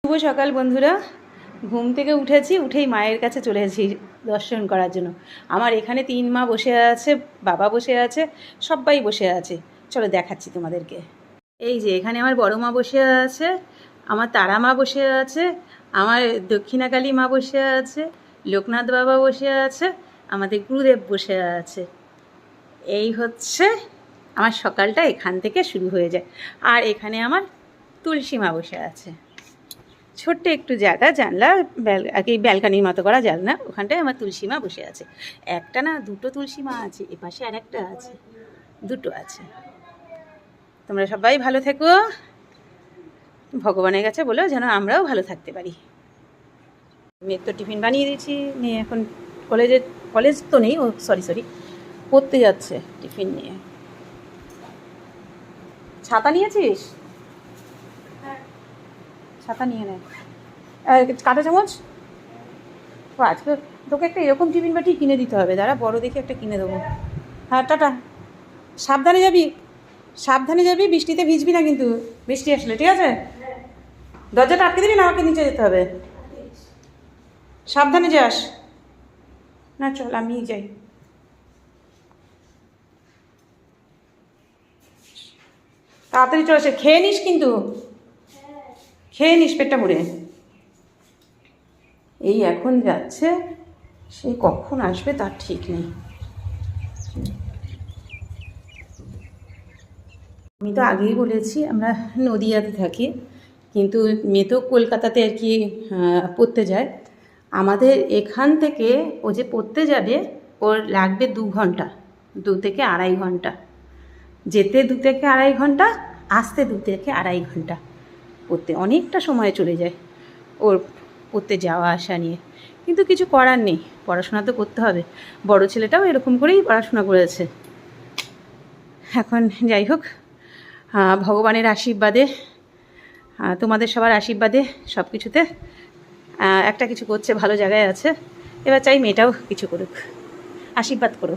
শুভ সকাল বন্ধুরা। ঘুম থেকে উঠেই মায়ের কাছে চলে এসেছি দর্শন করার জন্য। আমার এখানে 3 মা বসে আছে, বাবা বসে আছে, সবাই বসে আছে। চলো দেখাচ্ছি তোমাদেরকে। এই যে এখানে আমার বড় মা বসে আছে, আমার তারা মা বসে আছে, আমার দক্ষিণাকালী মা বসে আছে, লোকনাথ বাবা বসে আছে, আমাদের গুরুদেব বসে আছে। এই হচ্ছে আমার সকালটা এখান থেকে শুরু হয়ে যায়। আর এখানে আমার তুলসী মা বসে আছে। ছোট্ট একটু জায়গা, জানলা এই ব্যালকানির মতো করা জানলা, ওখানটায় আমার তুলসী মা বসে আছে। একটা না, দুটো তুলসী মা আছে, এপাশে আর একটা আছে, দুটো আছে। তোমরা সবাই ভালো থেকো, ভগবানের কাছে বলো যেন আমরাও ভালো থাকতে পারি। মেয়ের তো টিফিন বানিয়ে দিয়েছি, মেয়ে এখন কলেজ তো নেই, ও সরি পড়তে যাচ্ছে টিফিন নিয়ে। ছাতা নিয়েছিস? ছাতা নিয়ে নেয়। কাঁটা চামচ ও আজকে তোকে একটা এরকম টিফিন বাটি কিনে দিতে হবে, দাঁড়া বড় দেখে একটা কিনে দেবো। হ্যাঁ টাটা, সাবধানে যাবি, বৃষ্টিতে ভিজবি না কিন্তু, বৃষ্টি আসলে, ঠিক আছে? দরজাটা আটকে দিবি না, আমাকে নিচে যেতে হবে। সাবধানে যাস। না চল আমি যাই। তাড়াতাড়ি চলে আসে, খেয়ে নিস কিন্তু, খেয়ে নিস পেটটা ভরে। এই এখন যাচ্ছে, সে কখন আসবে তার ঠিক নেই। আমি তো আগেই বলেছি আমরা নদিয়াতে থাকি, কিন্তু মেয়ে তো কলকাতাতে আর কি পড়তে যায়। আমাদের এখান থেকে ও যে পড়তে যাবে ওর লাগবে 2 ঘন্টা, 2 থেকে আড়াই ঘন্টা। যেতে 2 থেকে আড়াই ঘন্টা, আসতে 2 থেকে আড়াই ঘন্টা। পড়তে অনেকটা সময় চলে যায় ওর পড়তে যাওয়া আসা নিয়ে, কিন্তু কিছু করার নেই, পড়াশোনা তো করতে হবে। বড় ছেলেটাও এরকম করেই পড়াশোনা করেছে। এখন যাই হোক, ভগবানের আশীর্বাদে, তোমাদের সবার আশীর্বাদে সব কিছুতে একটা কিছু করছে, ভালো জায়গায় আছে। এবার চাই মেয়েটাও কিছু করুক, আশীর্বাদ করো।